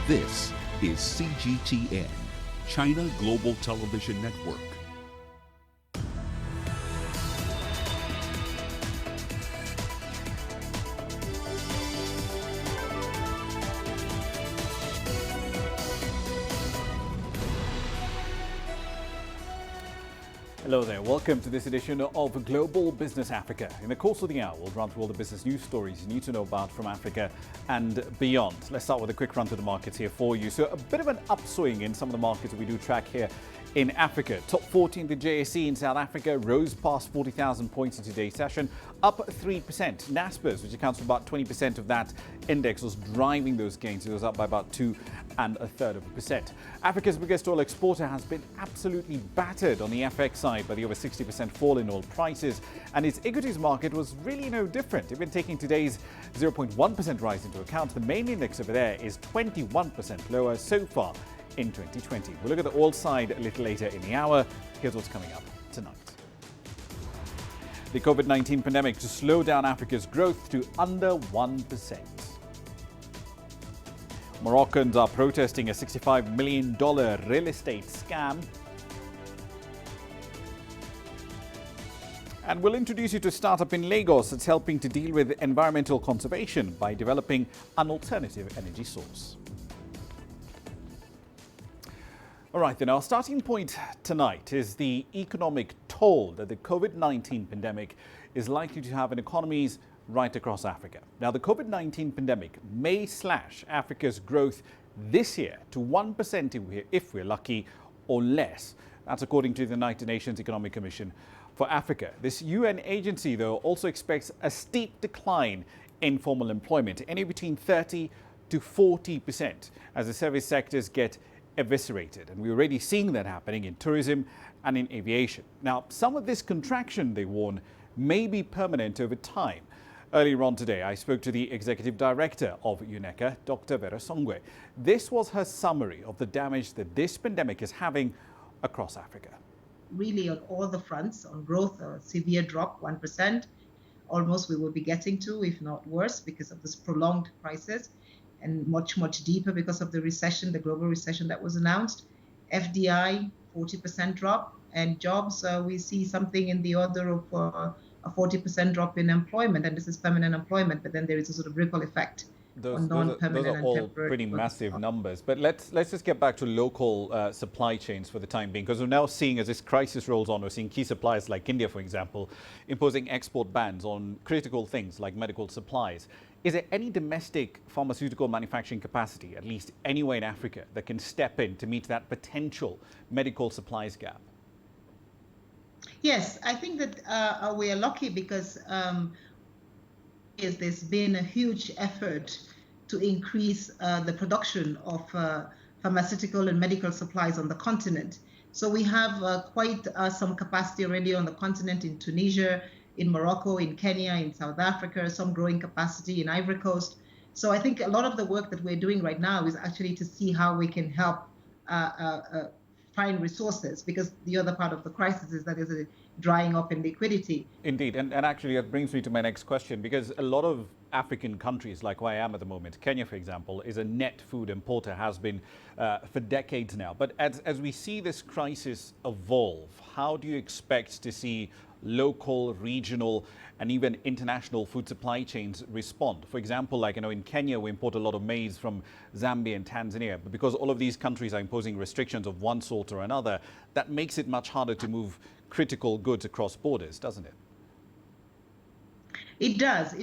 This is CGTN, China Global Television Network. Hello there, welcome to this edition of Global Business Africa. In the course of the hour, we'll run through all the business news stories you need to know about from Africa and beyond. Let's start with a quick run through the markets here for you. So a bit of an upswing in some of the markets that we do track here in Africa. Top 14, the JSE in South Africa rose past 40,000 points in today's session, up 3%. Naspers, which accounts for about 20% of that index, was driving those gains. It was up by about 2.33%. Africa's biggest oil exporter has been absolutely battered on the FX side by the over 60% fall in oil prices, and its equities market was really no different. Even taking today's 0.1% rise into account, the main index over there is 21% lower so far in 2020. We'll look at the oil side a little later in the hour. Here's what's coming up tonight. The COVID-19 pandemic to slow down Africa's growth to under 1%. Moroccans are protesting a $65 million real estate scam. And we'll introduce you to a startup in Lagos that's helping to deal with environmental conservation by developing an alternative energy source. All right, then our starting point tonight is the economic toll that the COVID-19 pandemic is likely to have on economies right across Africa. Now, the COVID-19 pandemic may slash Africa's growth this year to 1% if we're lucky, or less. That's according to the United Nations Economic Commission for Africa. This UN agency, though, also expects a steep decline in formal employment, anywhere between 30 to 40%, as the service sectors get eviscerated. And we're already seeing that happening in tourism and in aviation. Now, some of this contraction, they warn, may be permanent over time. Earlier on today, I spoke to the executive director of UNECA, Dr. Vera Songwe. This was her summary of the damage that this pandemic is having across Africa. Really on all the fronts, on growth, a severe drop, 1%, almost we will be getting to, if not worse, because of this prolonged crisis, and much, much deeper because of the recession, the global recession that was announced. FDI, 40% drop, and jobs, we see something in the order of a 40% drop in employment, and this is permanent employment, but then there is a sort of ripple effect on non-permanent those are all and temporary. pretty massive numbers. But let's just get back to local supply chains for the time being, because we're now seeing, as this crisis rolls on, we're seeing key suppliers like India, for example, imposing export bans on critical things like medical supplies. Is there any domestic pharmaceutical manufacturing capacity, at least anywhere in Africa, that can step in to meet that potential medical supplies gap? Yes, I think that we are lucky because there's been a huge effort to increase the production of pharmaceutical and medical supplies on the continent. So we have quite some capacity already on the continent, in Tunisia, in Morocco, in Kenya, in South Africa, some growing capacity in Ivory Coast. So I think a lot of the work that we're doing right now is actually to see how we can help find resources, because the other part of the crisis is that there's a drying up in liquidity. Indeed, and actually that brings me to my next question, because a lot of African countries, like where I am at the moment, Kenya, for example, is a net food importer, has been for decades now. But as we see this crisis evolve, how do you expect to see local, regional, and even international food supply chains respond? For example, like, in Kenya, we import a lot of maize from Zambia and Tanzania, but because all of these countries are imposing restrictions of one sort or another, that makes it much harder to move critical goods across borders, doesn't it? It does.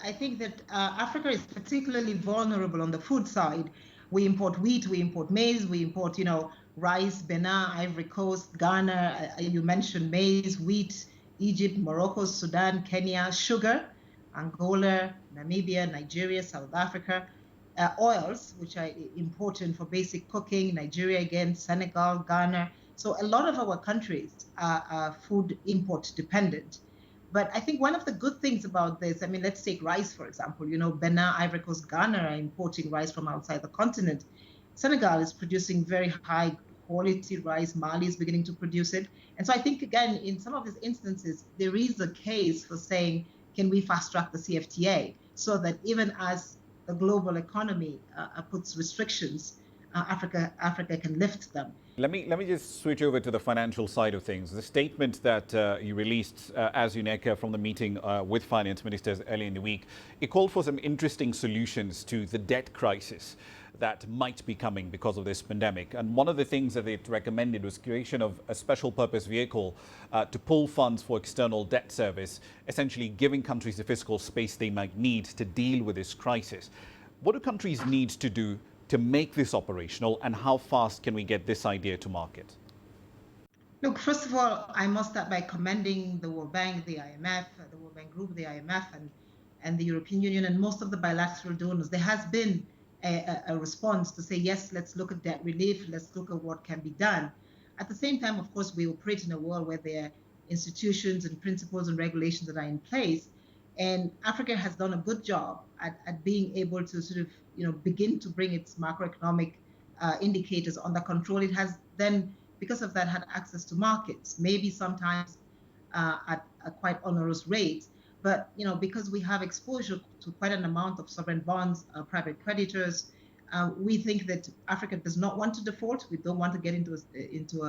I think that Africa is particularly vulnerable on the food side. We import wheat, we import maize, we import, rice, Benin, Ivory Coast, Ghana, you mentioned maize, wheat, Egypt, Morocco, Sudan, Kenya, sugar, Angola, Namibia, Nigeria, South Africa, oils, which are important for basic cooking, Nigeria again, Senegal, Ghana. So a lot of our countries are food import dependent. But I think one of the good things about this, let's take rice, for example. Benin, Ivory Coast, Ghana are importing rice from outside the continent. Senegal is producing very high quality rice. Mali is beginning to produce it. And so I think, again, in some of these instances, there is a case for saying, can we fast track the CFTA so that even as the global economy puts restrictions, Africa can lift them. Let me just switch over to the financial side of things. The statement that you released as UNECA from the meeting with finance ministers earlier in the week, it called for some interesting solutions to the debt crisis that might be coming because of this pandemic. And one of the things that it recommended was creation of a special purpose vehicle to pull funds for external debt service, essentially giving countries the fiscal space they might need to deal with this crisis. What do countries need to do to make this operational, and how fast can we get this idea to market? Look, first of all, I must start by commending the World Bank, the IMF, the World Bank Group, the IMF, and the European Union, and most of the bilateral donors. There has been a response to say, yes, let's look at debt relief, let's look at what can be done. At the same time, of course, we operate in a world where there are institutions and principles and regulations that are in place. And Africa has done a good job at being able to sort of, begin to bring its macroeconomic indicators under control. It has then, because of that, had access to markets, maybe sometimes at quite onerous rates. But, because we have exposure to quite an amount of sovereign bonds, private creditors, we think that Africa does not want to default. We don't want to get into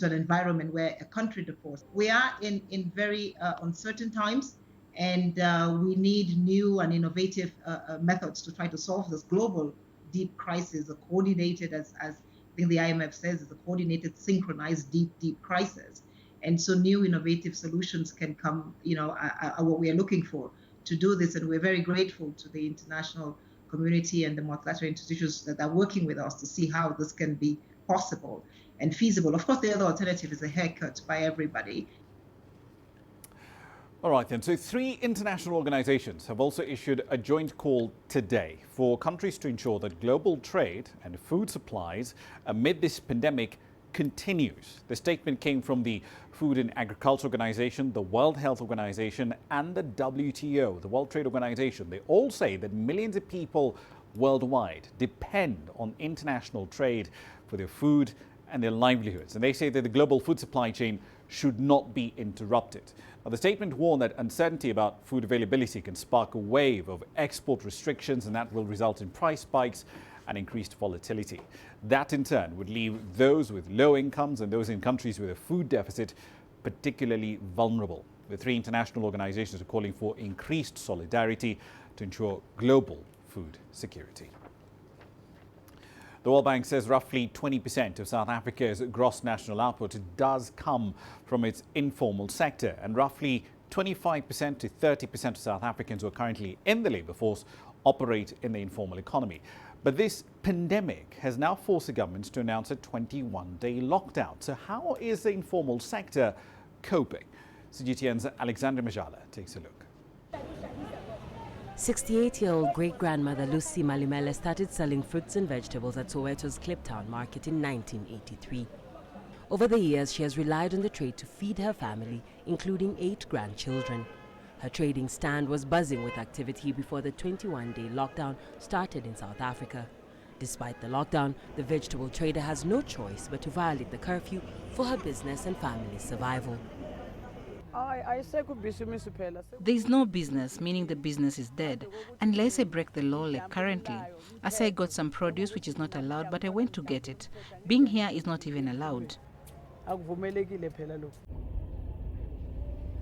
an environment where a country defaults. We are in very uncertain times. And we need new and innovative methods to try to solve this global deep crisis, a coordinated, as I think the IMF says, is a coordinated, synchronized, deep crisis. And so new innovative solutions can come, are what we are looking for to do this. And we're very grateful to the international community and the multilateral institutions that are working with us to see how this can be possible and feasible. Of course, the other alternative is a haircut by everybody. All right, then. So 3 international organizations have also issued a joint call today for countries to ensure that global trade and food supplies amid this pandemic continues. The statement came from the Food and Agriculture Organization, the World Health Organization, and the WTO, the World Trade Organization. They all say that millions of people worldwide depend on international trade for their food and their livelihoods. And they say that the global food supply chain should not be interrupted. Now, the statement warned that uncertainty about food availability can spark a wave of export restrictions, and that will result in price spikes and increased volatility. That in turn would leave those with low incomes and those in countries with a food deficit particularly vulnerable. The 3 international organizations are calling for increased solidarity to ensure global food security. The World Bank says roughly 20% of South Africa's gross national output does come from its informal sector, and roughly 25% to 30% of South Africans who are currently in the labour force operate in the informal economy. But this pandemic has now forced the government to announce a 21-day lockdown. So how is the informal sector coping? CGTN's Alexandra Majala takes a look. 68-year-old great-grandmother Lucy Malimele started selling fruits and vegetables at Soweto's Kliptown market in 1983. Over the years, she has relied on the trade to feed her family, including 8 grandchildren. Her trading stand was buzzing with activity before the 21-day lockdown started in South Africa. Despite the lockdown, the vegetable trader has no choice but to violate the curfew for her business and family's survival. There's no business, meaning the business is dead, unless I break the law like currently. I say I got some produce which is not allowed, but I went to get it. Being here is not even allowed.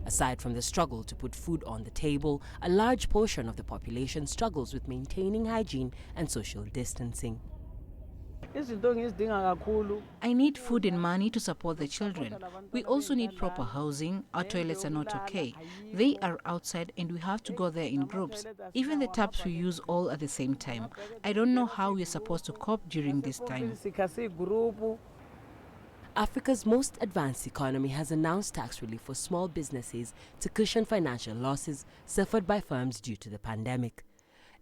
Aside from the struggle to put food on the table, a large portion of the population struggles with maintaining hygiene and social distancing. I need food and money to support the children. We also need proper housing. Our toilets are not okay. They are outside and we have to go there in groups. Even the taps we use all at the same time. I don't know how we're supposed to cope during this time. Africa's most advanced economy has announced tax relief for small businesses to cushion financial losses suffered by firms due to the pandemic.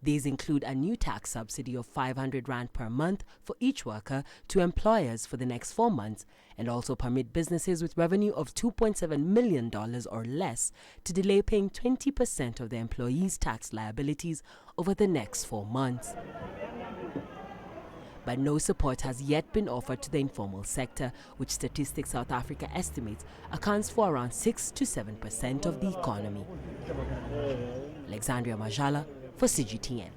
These include a new tax subsidy of 500 Rand per month for each worker to employers for the next 4 months, and also permit businesses with revenue of $2.7 million or less to delay paying 20% of their employees' tax liabilities over the next 4 months. But no support has yet been offered to the informal sector, which Statistics South Africa estimates accounts for around 6 to 7% of the economy. Alexandria Majala for CGTN.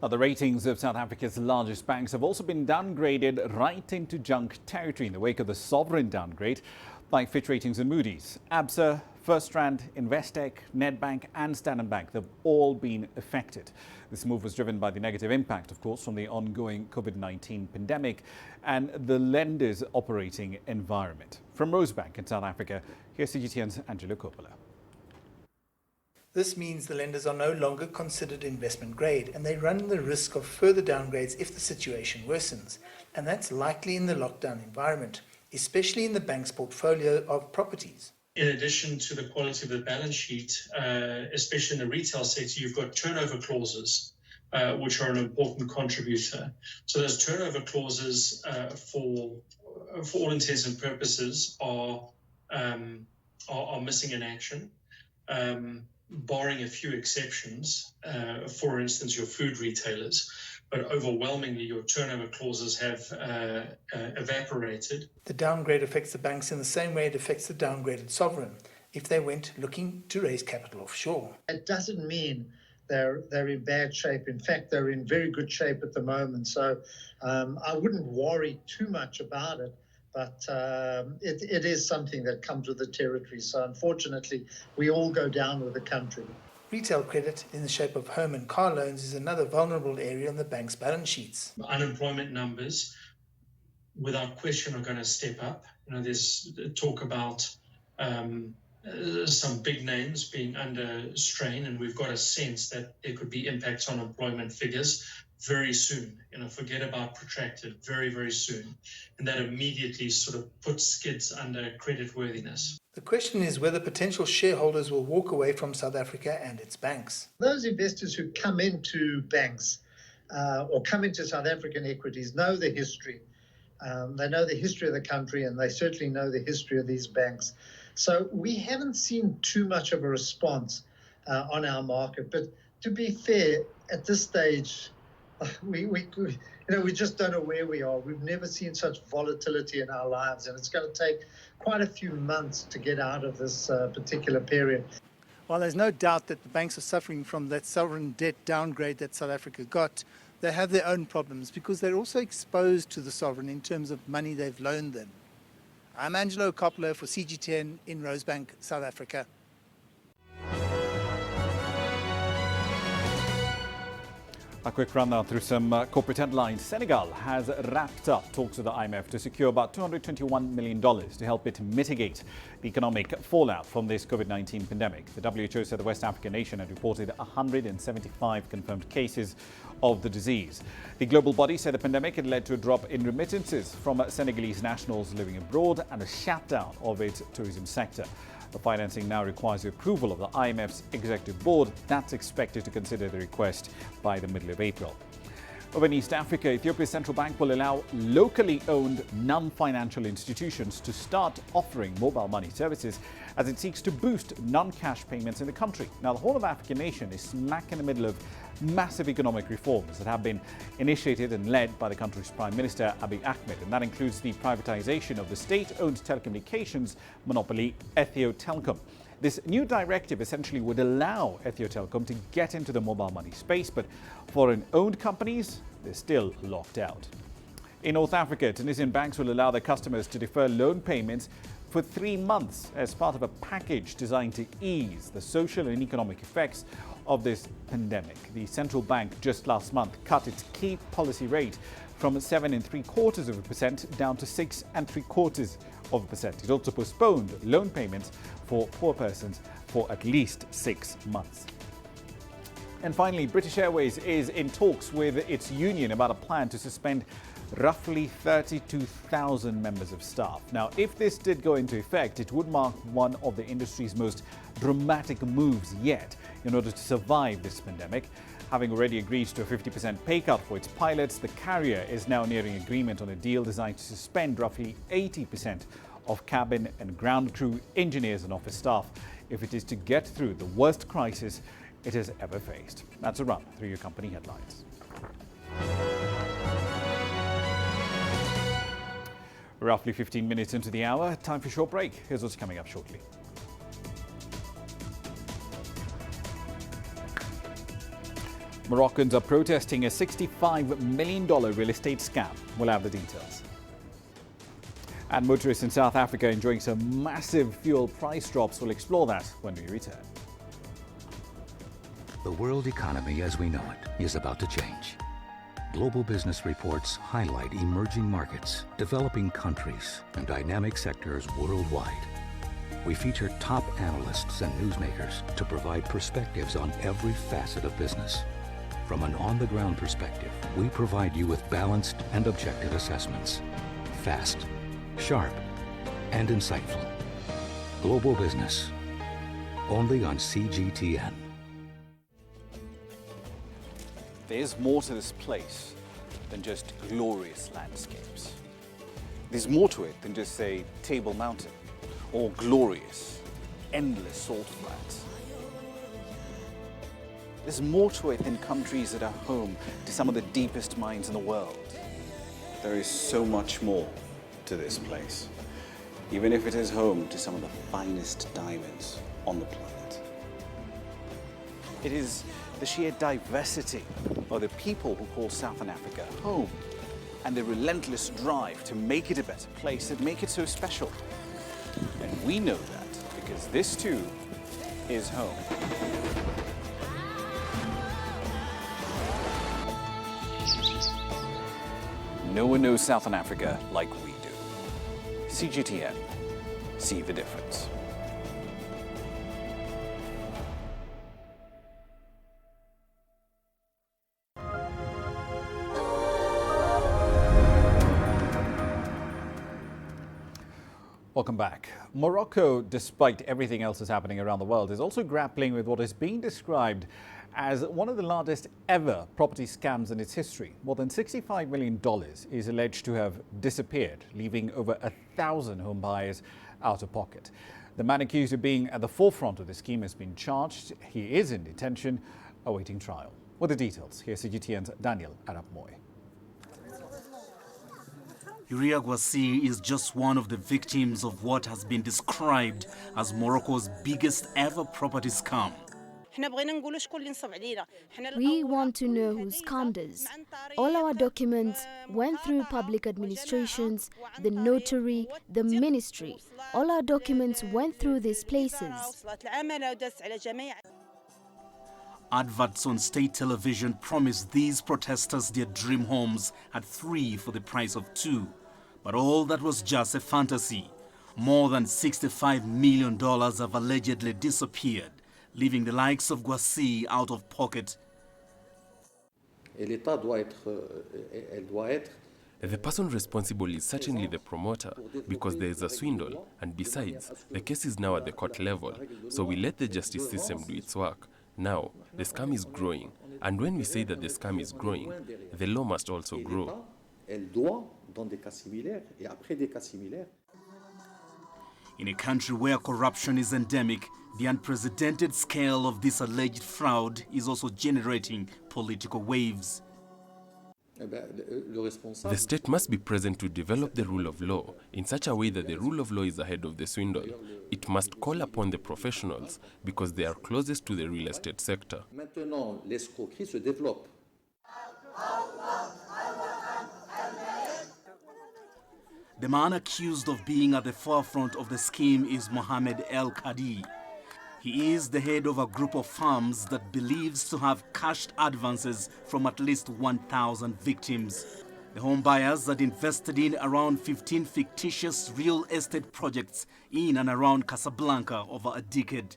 Now, the ratings of South Africa's largest banks have also been downgraded right into junk territory in the wake of the sovereign downgrade by Fitch Ratings and Moody's. ABSA, FirstRand, Investec, Nedbank and Standard Bank, they've all been affected. This move was driven by the negative impact, of course, from the ongoing COVID-19 pandemic and the lenders' operating environment. From Rosebank in South Africa, here's CGTN's Angelo Coppola. This means the lenders are no longer considered investment grade and they run the risk of further downgrades if the situation worsens. And that's likely in the lockdown environment, especially in the bank's portfolio of properties. In addition to the quality of the balance sheet, especially in the retail sector, you've got turnover clauses, which are an important contributor. So those turnover clauses, for all intents and purposes, are missing in action. Barring a few exceptions, for instance, your food retailers, but overwhelmingly your turnover clauses have evaporated. The downgrade affects the banks in the same way it affects the downgraded sovereign if they went looking to raise capital offshore. It doesn't mean they're in bad shape. In fact, they're in very good shape at the moment. So I wouldn't worry too much about it. But it is something that comes with the territory. So unfortunately, we all go down with the country. Retail credit in the shape of home and car loans is another vulnerable area on the bank's balance sheets. Unemployment numbers, without question, are going to step up. There's talk about some big names being under strain, and we've got a sense that there could be impacts on employment figures very soon. Forget about protracted, very, very soon. And that immediately sort of puts skids under creditworthiness. The question is whether potential shareholders will walk away from South Africa and its banks. Those investors who come into banks or come into South African equities know the history. They know the history of the country and they certainly know the history of these banks. So we haven't seen too much of a response on our market. But to be fair, at this stage, we just don't know where we are. We've never seen such volatility in our lives, and it's going to take quite a few months to get out of this particular period. While there's no doubt that the banks are suffering from that sovereign debt downgrade that South Africa got, they have their own problems because they're also exposed to the sovereign in terms of money they've loaned them. I'm Angelo Coppola for CGTN in Rosebank, South Africa. A quick run now through some corporate headlines. Senegal has wrapped up talks with the IMF to secure about $221 million to help it mitigate the economic fallout from this COVID-19 pandemic. The WHO said the West African nation had reported 175 confirmed cases of the disease. The global body said the pandemic had led to a drop in remittances from Senegalese nationals living abroad and a shutdown of its tourism sector. The financing now requires the approval of the IMF's executive board. That's expected to consider the request by the middle of April. Over in East Africa, Ethiopia's central bank will allow locally owned non-financial institutions to start offering mobile money services as it seeks to boost non-cash payments in the country. Now, the Horn of Africa nation is smack in the middle of massive economic reforms that have been initiated and led by the country's Prime Minister Abiy Ahmed, and that includes the privatization of the state-owned telecommunications monopoly Ethio Telecom. This new directive essentially would allow Ethio Telecom to get into the mobile money space, but foreign-owned companies, they're still locked out. In North Africa, Tunisian banks will allow their customers to defer loan payments for 3 months as part of a package designed to ease the social and economic effects of this pandemic. The central bank just last month cut its key policy rate from 7.75% down to 6.75%. It also postponed loan payments for poor persons for at least 6 months. And finally, British Airways is in talks with its union about a plan to suspend roughly 32,000 members of staff. Now, if this did go into effect, it would mark one of the industry's most dramatic moves yet in order to survive this pandemic. Having already agreed to a 50% pay cut for its pilots, the carrier is now nearing agreement on a deal designed to suspend roughly 80% of cabin and ground crew, engineers and office staff if it is to get through the worst crisis it has ever faced. That's a run through your company headlines. Roughly 15 minutes into the hour, time for a short break. Here's what's coming up shortly. Moroccans are protesting a $65 million real estate scam. We'll have the details. And motorists in South Africa enjoying some massive fuel price drops. We'll explore that when we return. The world economy as we know it is about to change. Global business reports highlight emerging markets, developing countries, and dynamic sectors worldwide. We feature top analysts and newsmakers to provide perspectives on every facet of business. From an on-the-ground perspective, we provide you with balanced and objective assessments. Fast, sharp, and insightful. Global business, only on CGTN. There's more to this place than just glorious landscapes. There's more to it than just, say, Table Mountain or glorious, endless salt flats. There's more to it than countries that are home to some of the deepest mines in the world. There is so much more to this place, even if it is home to some of the finest diamonds on the planet. It is the sheer diversity of the people who call Southern Africa home and the relentless drive to make it a better place that make it so special. And we know that because this too is home. No one knows Southern Africa like we do. CGTN, see the difference. Welcome back. Morocco, despite everything else that's happening around the world, is also grappling with what is being described as one of the largest ever property scams in its history. More than $65 million is alleged to have disappeared, leaving over 1,000 home buyers out of pocket. The man accused of being at the forefront of the scheme has been charged. He is in detention, awaiting trial. With the details, here's CGTN's Daniel Arap-Moy. Uriah Gwasi is just one of the victims of what has been described as Morocco's biggest ever property scam. We want to know who scammed us. All our documents went through public administrations, the notary, the ministry. All our documents went through these places. Adverts on state television promised these protesters their dream homes at 3 for the price of 2. But all that was just a fantasy. More than $65 million have allegedly disappeared, leaving the likes of Gwasi out of pocket. The person responsible is certainly the promoter because there is a swindle, and besides, the case is now at the court level, so we let the justice system do its work. Now, the scam is growing, and when we say that the scam is growing, the law must also grow. In a country where corruption is endemic, the unprecedented scale of this alleged fraud is also generating political waves. The state must be present to develop the rule of law in such a way that the rule of law is ahead of the swindle. It must call upon the professionals because they are closest to the real estate sector. The man accused of being at the forefront of the scheme is Mohamed El Kadi. He is the head of a group of firms that believes to have cashed advances from at least 1,000 victims. The home buyers had invested in around 15 fictitious real estate projects in and around Casablanca over a decade.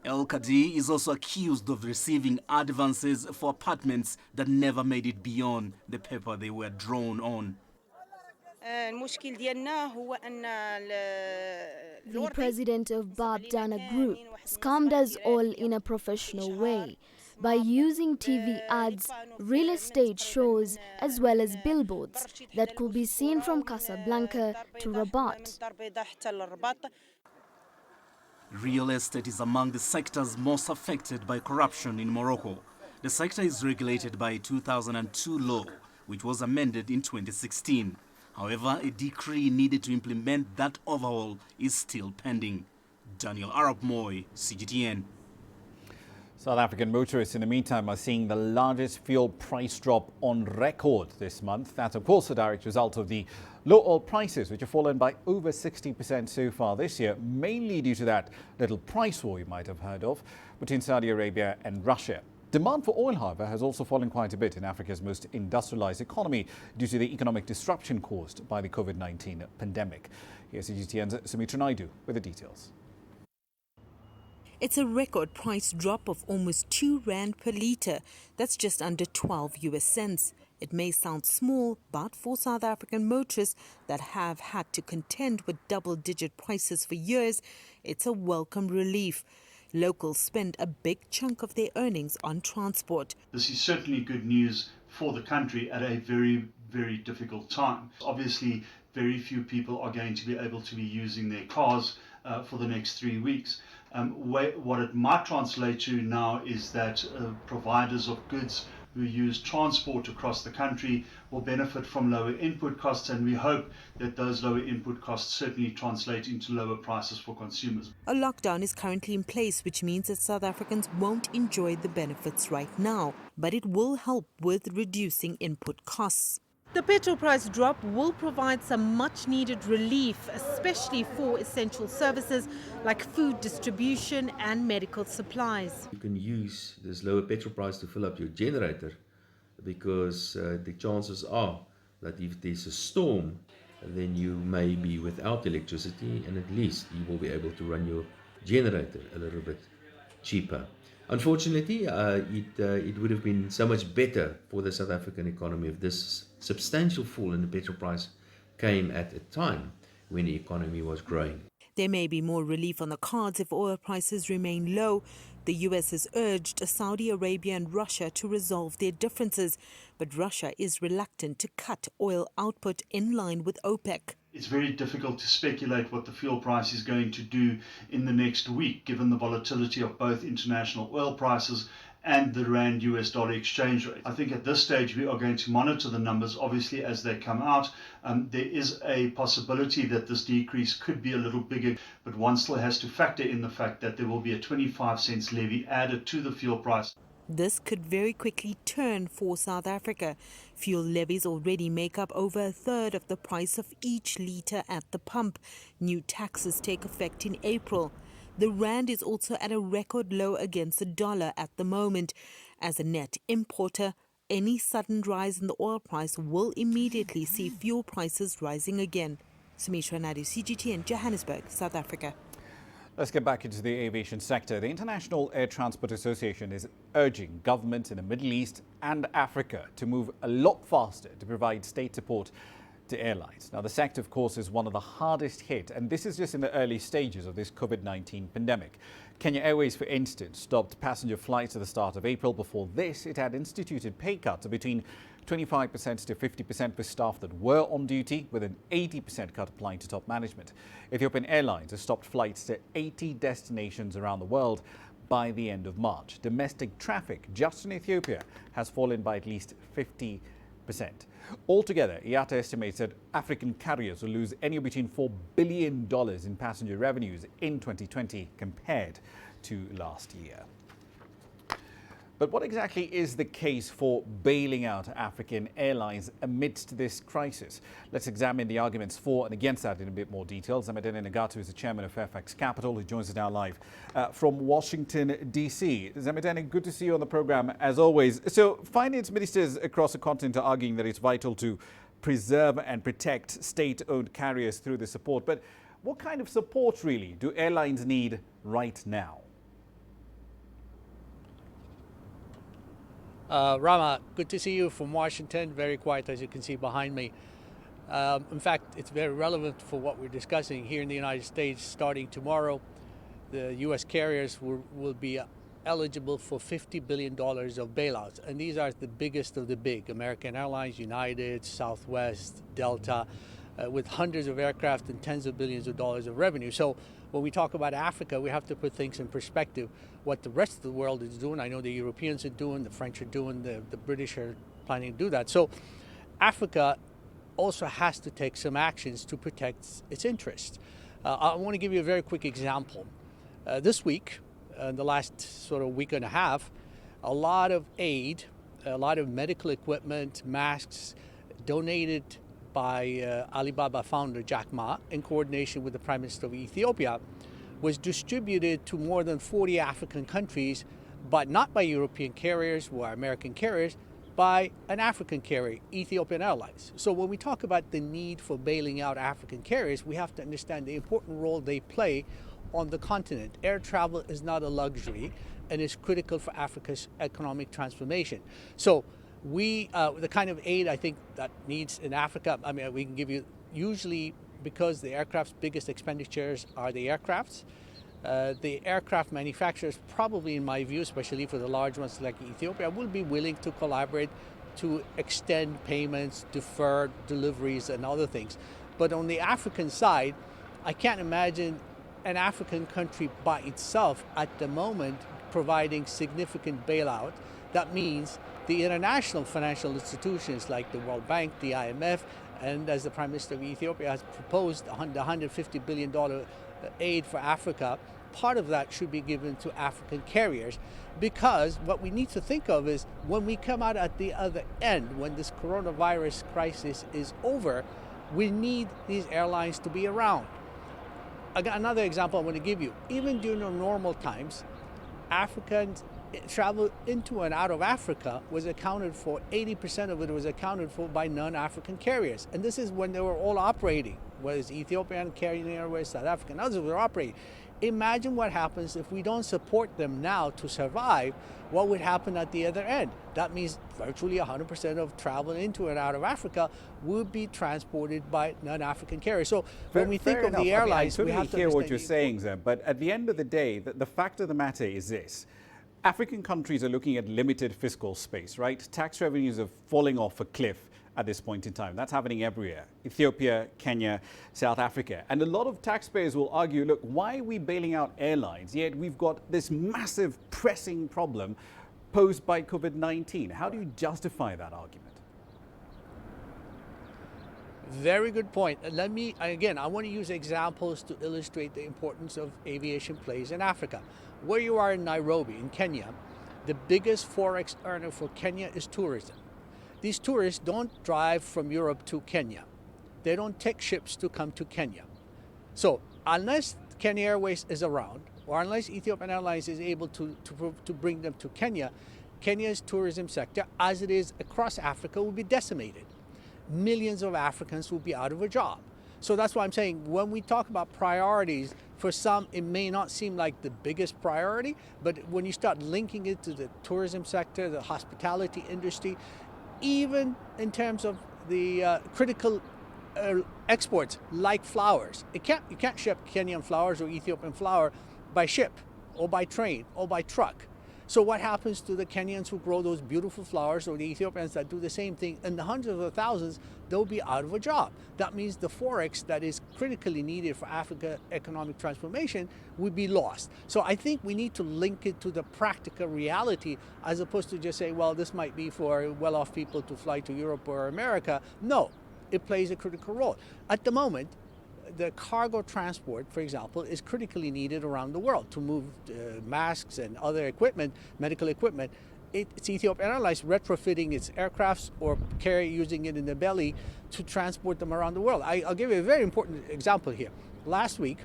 El Kadi is also accused of receiving advances for apartments that never made it beyond the paper they were drawn on. The president of Bab Dana Group scammed us all in a professional way by using TV ads, real estate shows, as well as billboards that could be seen from Casablanca to Rabat. Real estate is among the sectors most affected by corruption in Morocco. The sector is regulated by a 2002 law, which was amended in 2016. However, a decree needed to implement that overhaul is still pending. Daniel Arap-Moy, CGTN. South African motorists, in the meantime, are seeing the largest fuel price drop on record this month. That's, of course, a direct result of the low oil prices, which have fallen by over 60% so far this year, mainly due to that little price war you might have heard of between Saudi Arabia and Russia. Demand for oil, however, has also fallen quite a bit in Africa's most industrialized economy due to the economic disruption caused by the COVID-19 pandemic. Here's CGTN's Sumitra Naidu with the details. It's a record price drop of almost 2 rand per litre. That's just under 12 US cents. It may sound small, but for South African motorists that have had to contend with double-digit prices for years, it's a welcome relief. Locals spend a big chunk of their earnings on transport. This is certainly good news for the country at a very, very difficult time. Obviously, very few people are going to be able to be using their cars for the next 3 weeks. What it might translate to now is that providers of goods who use transport across the country will benefit from lower input costs, and we hope that those lower input costs certainly translate into lower prices for consumers. A lockdown is currently in place, which means that South Africans won't enjoy the benefits right now, but it will help with reducing input costs. The petrol price drop will provide some much-needed relief, especially for essential services like food distribution and medical supplies. You can use this lower petrol price to fill up your generator because the chances are that if there's a storm, then you may be without electricity, and at least you will be able to run your generator a little bit cheaper. Unfortunately, it would have been so much better for the South African economy if this substantial fall in the petrol price came at a time when the economy was growing. There may be more relief on the cards if oil prices remain low. The US has urged Saudi Arabia and Russia to resolve their differences, but Russia is reluctant to cut oil output in line with OPEC. It's very difficult to speculate what the fuel price is going to do in the next week, given the volatility of both international oil prices and the Rand-US dollar exchange rate. I think at this stage we are going to monitor the numbers, obviously, as they come out. There is a possibility that this decrease could be a little bigger, but one still has to factor in the fact that there will be a 25 cents levy added to the fuel price. This could very quickly turn for South Africa. Fuel levies already make up over a third of the price of each litre at the pump. New taxes take effect in April. The rand is also at a record low against the dollar at the moment. As a net importer, any sudden rise in the oil price will immediately see fuel prices rising again. Sumitra Naidu, CGTN, Johannesburg, South Africa. Let's get back into the aviation sector. The International Air Transport Association is urging governments in the Middle East and Africa to move a lot faster to provide state support to airlines. Now, the sector, of course, is one of the hardest hit, and this is just in the early stages of this COVID-19 pandemic. Kenya Airways, for instance, stopped passenger flights at the start of April. Before this, it had instituted pay cuts of between 25% to 50% for staff that were on duty, with an 80% cut applying to top management. Ethiopian Airlines has stopped flights to 80 destinations around the world by the end of March. Domestic traffic just in Ethiopia has fallen by at least 50%. Altogether, IATA estimates that African carriers will lose anywhere between $4 billion in passenger revenues in 2020 compared to last year. But what exactly is the case for bailing out African airlines amidst this crisis? Let's examine the arguments for and against that in a bit more detail. Zamedene Nagatu is the chairman of Fairfax Capital, who joins us now live from Washington, D.C. Zamedene, good to see you on the program as always. So finance ministers across the continent are arguing that it's vital to preserve and protect state-owned carriers through the support. But what kind of support really do airlines need right now? Ramah, good to see you from Washington. Very quiet, as you can see behind me. In fact, it's very relevant for what we're discussing here in the United States. Starting tomorrow, the U.S. carriers will be eligible for $50 billion of bailouts. And these are the biggest of the big. American Airlines, United, Southwest, Delta, with hundreds of aircraft and tens of billions of dollars of revenue. So when we talk about Africa, we have to put things in perspective. What the rest of the world is doing, I know the Europeans are doing, the French are doing, the British are planning to do that. So Africa also has to take some actions to protect its interests. I want to give you a very quick example. This week, in the last sort of week and a half, a lot of aid, a lot of medical equipment, masks donated by Alibaba founder Jack Ma in coordination with the Prime Minister of Ethiopia was distributed to more than 40 African countries, but not by European carriers or American carriers, by an African carrier, Ethiopian Airlines. So when we talk about the need for bailing out African carriers, we have to understand the important role they play on the continent. Air travel is not a luxury and is critical for Africa's economic transformation. So the kind of aid I think that needs in Africa, I mean, we can give you usually, because the aircraft's biggest expenditures are the aircrafts. The aircraft manufacturers probably, in my view, especially for the large ones like Ethiopia, will be willing to collaborate to extend payments, defer deliveries and other things. But on the African side, I can't imagine an African country by itself at the moment providing significant bailout. That means the international financial institutions like the World Bank, the IMF, and as the Prime Minister of Ethiopia has proposed, the $150 billion aid for Africa, part of that should be given to African carriers, because what we need to think of is when we come out at the other end, when this coronavirus crisis is over, we need these airlines to be around. Another example I want to give you, even during the normal times, Africans travel into and out of Africa was accounted for, 80% of it was accounted for by non-African carriers. And this is when they were all operating, whether it's Ethiopian, Kenyan Airways, South African, others were operating. Imagine what happens if we don't support them now to survive, what would happen at the other end? That means virtually 100% of travel into and out of Africa would be transported by non-African carriers. So when we think of the airlines, I mean, I we have to hear what you're understand saying, sir, but at the end of the day, the fact of the matter is this. African countries are looking at limited fiscal space, right? Tax revenues are falling off a cliff at this point in time. That's happening everywhere. Ethiopia, Kenya, South Africa. And a lot of taxpayers will argue, look, why are we bailing out airlines? Yet we've got this massive pressing problem posed by COVID-19. How do you justify that argument? Very good point. Let me, again, I want to use examples to illustrate the importance of aviation plays in Africa. Where you are in Nairobi, in Kenya, the biggest forex earner for Kenya is tourism. These tourists don't drive from Europe to Kenya. They don't take ships to come to Kenya. So unless Kenya Airways is around, or unless Ethiopian Airlines is able to bring them to Kenya, Kenya's tourism sector, as it is across Africa, will be decimated. Millions of Africans will be out of a job. So that's why I'm saying when we talk about priorities, for some it may not seem like the biggest priority, but when you start linking it to the tourism sector, the hospitality industry, even in terms of the critical exports like flowers, you can't ship Kenyan flowers or Ethiopian flower by ship or by train or by truck. So what happens to the Kenyans who grow those beautiful flowers, or the Ethiopians that do the same thing, and the hundreds of thousands, they'll be out of a job. That means the forex that is critically needed for Africa economic transformation would be lost. So I think we need to link it to the practical reality, as opposed to just say, well, this might be for well-off people to fly to Europe or America. No, it plays a critical role. At the moment, the cargo transport, for example, is critically needed around the world to move masks and other equipment, medical equipment. It's Ethiopian Airlines retrofitting its aircrafts or using it in the belly to transport them around the world. I'll give you a very important example here. Last week,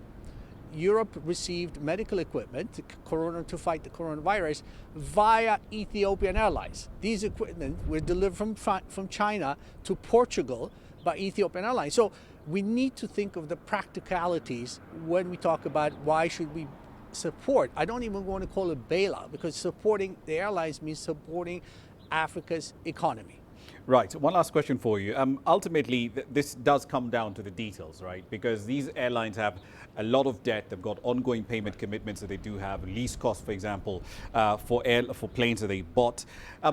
Europe received medical equipment to fight the coronavirus via Ethiopian Airlines. These equipment were delivered from China to Portugal by Ethiopian Airlines. So we need to think of the practicalities when we talk about why should we support. I don't even want to call it bailout, because supporting the airlines means supporting Africa's economy. Right. One last question for you. Ultimately, this does come down to the details, right? Because these airlines have a lot of debt. They've got ongoing payment commitments that they do have, lease costs, for example, for planes that they bought.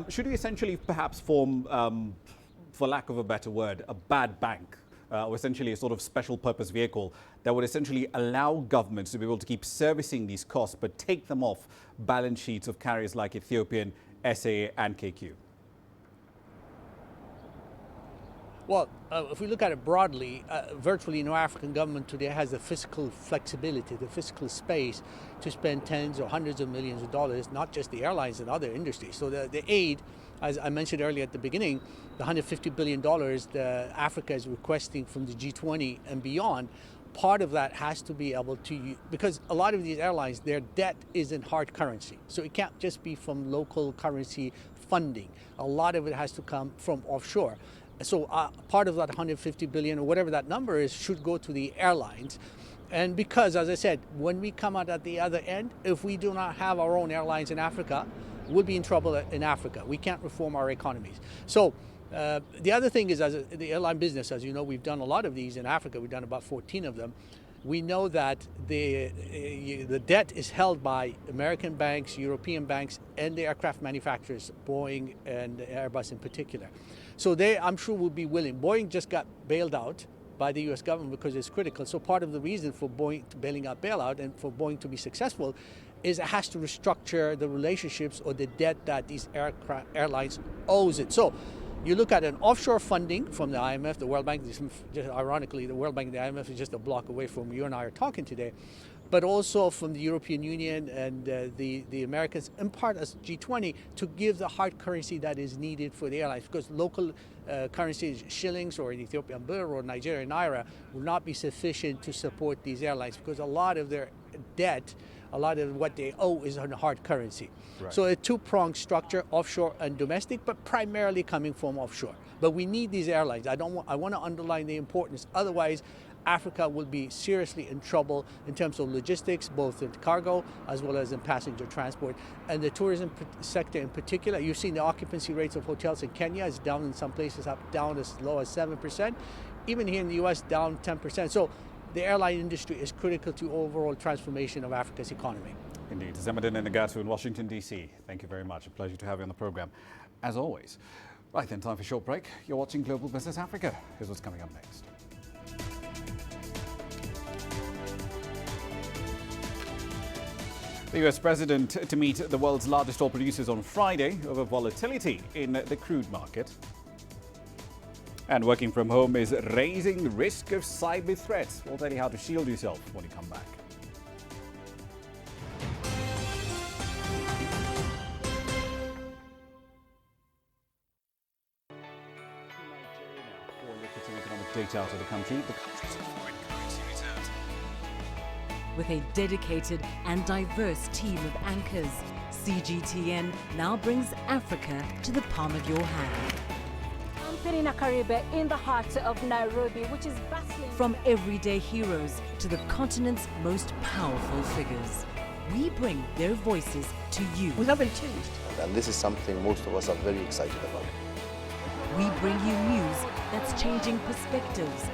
Should we essentially perhaps form, for lack of a better word, a bad bank? Or essentially a sort of special purpose vehicle that would essentially allow governments to be able to keep servicing these costs, but take them off balance sheets of carriers like Ethiopian, SAA and KQ? Well, if we look at it broadly, virtually no African government today has the fiscal flexibility, the fiscal space to spend tens or hundreds of millions of dollars, not just the airlines and other industries. So the aid, as I mentioned earlier at the beginning, the $150 billion that Africa is requesting from the G20 and beyond, part of that has to be able to, because a lot of these airlines, their debt is in hard currency. So it can't just be from local currency funding. A lot of it has to come from offshore. So part of that 150 billion or whatever that number is should go to the airlines. And because, as I said, when we come out at the other end, if we do not have our own airlines in Africa, we'll be in trouble in Africa. We can't reform our economies. So the other thing is, as the airline business, as you know, we've done a lot of these in Africa. We've done about 14 of them. We know that the debt is held by American banks, European banks, and the aircraft manufacturers, Boeing and Airbus in particular. So they, I'm sure, will be willing. Boeing just got bailed out by the U.S. government because it's critical. So part of the reason for Boeing bailing out bailout and for Boeing to be successful is it has to restructure the relationships or the debt that these airlines owes it. So you look at an offshore funding from the IMF, the World Bank. Just ironically, the World Bank and the IMF is just a block away from you and I are talking today. But also from the European Union and the Americans, in part as G20, to give the hard currency that is needed for the airlines, because local currencies, shillings or Ethiopian birr or Nigerian naira, will not be sufficient to support these airlines, because a lot of their debt, a lot of what they owe is on hard currency. Right. So a two-pronged structure, offshore and domestic, but primarily coming from offshore. But we need these airlines. I want to underline the importance. Otherwise, Africa will be seriously in trouble in terms of logistics, both in cargo as well as in passenger transport. And the tourism sector in particular, you've seen the occupancy rates of hotels in Kenya is down in some places, down as low as 7%. Even here in the US, down 10%. So the airline industry is critical to overall transformation of Africa's economy. Indeed. Zemadin Nagatu in Washington, D.C. Thank you very much. A pleasure to have you on the program, as always. Right then, time for a short break. You're watching Global Business Africa. Here's what's coming up next. The US president to meet the world's largest oil producers on Friday over volatility in the crude market. And working from home is raising the risk of cyber threats. We'll tell you how to shield yourself when you come back. For a look at some economic data out of the country. The country's foreign currency reserves. With a dedicated and diverse team of anchors, CGTN now brings Africa to the palm of your hand. I'm Karibe in the heart of Nairobi, which is bustling. From everyday heroes to the continent's most powerful figures, we bring their voices to you. We haven't changed. And this is something most of us are very excited about. We bring you news that's changing perspectives.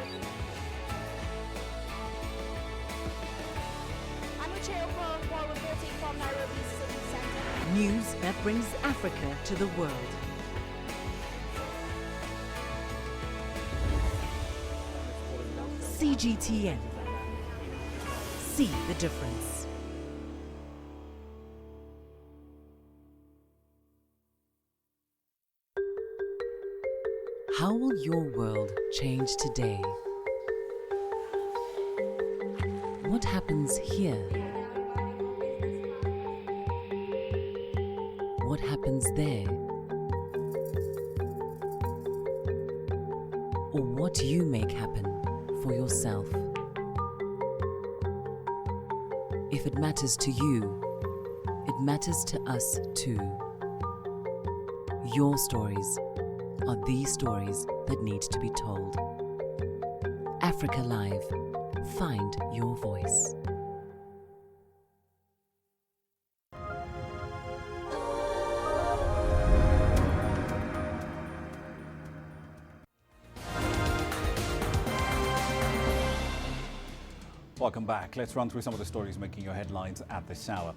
From Nairobi City Center. News that brings Africa to the world. CGTN. See the difference. How will your world change today? What happens here? What happens there? Or what you make happen for yourself. If it matters to you, it matters to us too. Your stories are the stories that need to be told. Africa Live. Find your voice. Welcome back. Let's run through some of the stories making your headlines at this hour.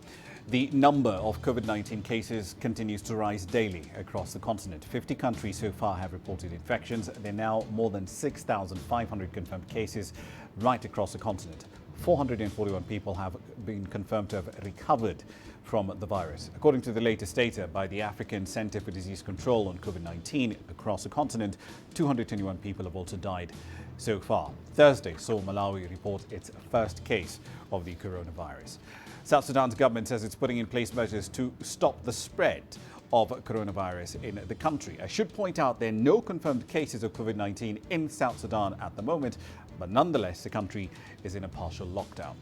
The number of COVID-19 cases continues to rise daily across the continent. 50 countries so far have reported infections. There are now more than 6,500 confirmed cases right across the continent. 441 people have been confirmed to have recovered from the virus. According to the latest data by the African Center for Disease Control on COVID-19 across the continent, 221 people have also died so far. Thursday saw Malawi report its first case of the coronavirus. South Sudan's government says it's putting in place measures to stop the spread of coronavirus in the country. I should point out there are no confirmed cases of COVID-19 in South Sudan at the moment, but nonetheless the country is in a partial lockdown.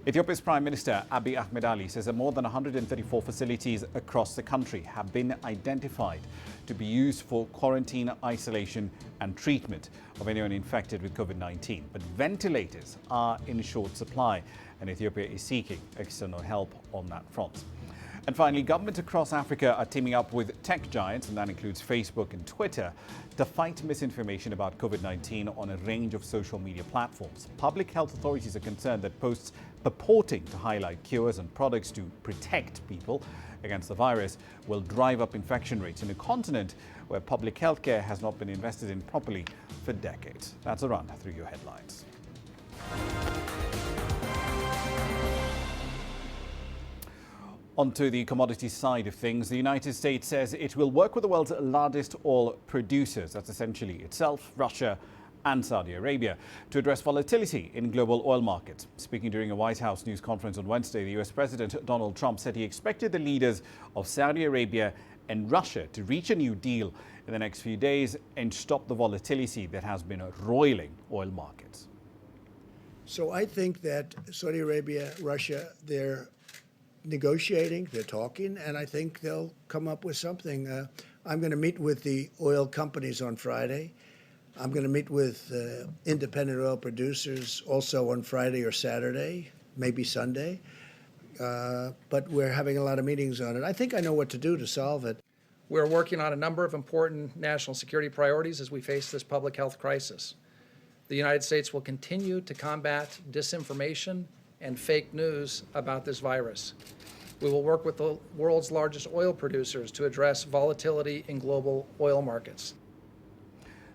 Ethiopia's Prime Minister Abiy Ahmed Ali says that more than 134 facilities across the country have been identified to be used for quarantine, isolation and treatment of anyone infected with COVID-19. But ventilators are in short supply and Ethiopia is seeking external help on that front. And finally, governments across Africa are teaming up with tech giants, and that includes Facebook and Twitter, to fight misinformation about COVID-19 on a range of social media platforms. Public health authorities are concerned that posts purporting to highlight cures and products to protect people against the virus will drive up infection rates in a continent where public health care has not been invested in properly for decades. That's a run through your headlines. Onto the commodity side of things, the United States says it will work with the world's largest oil producers, that's essentially itself, Russia and Saudi Arabia, to address volatility in global oil markets. Speaking during a White House news conference on Wednesday, the US President Donald Trump said he expected the leaders of Saudi Arabia and Russia to reach a new deal in the next few days and stop the volatility that has been roiling oil markets. So I think that Saudi Arabia, Russia, they're negotiating, they're talking, and I think they'll come up with something. I'm going to meet with the oil companies on Friday. I'm going to meet with independent oil producers also on Friday or Saturday, maybe Sunday. But we're having a lot of meetings on it. I think I know what to do to solve it. We're working on a number of important national security priorities as we face this public health crisis. The United States will continue to combat disinformation and fake news about this virus. We will work with the world's largest oil producers to address volatility in global oil markets.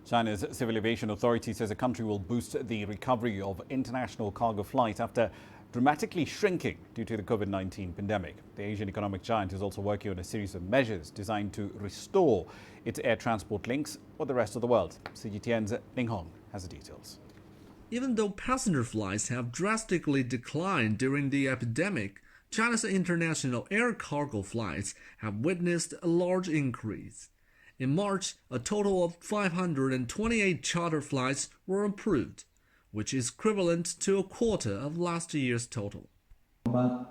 China's Civil Aviation Authority says the country will boost the recovery of international cargo flights after dramatically shrinking due to the COVID-19 pandemic. The Asian economic giant is also working on a series of measures designed to restore its air transport links with the rest of the world. CGTN's Ning Hong has the details. Even though passenger flights have drastically declined during the epidemic, China's international air cargo flights have witnessed a large increase. In March, a total of 528 charter flights were approved, which is equivalent to a quarter of last year's total. The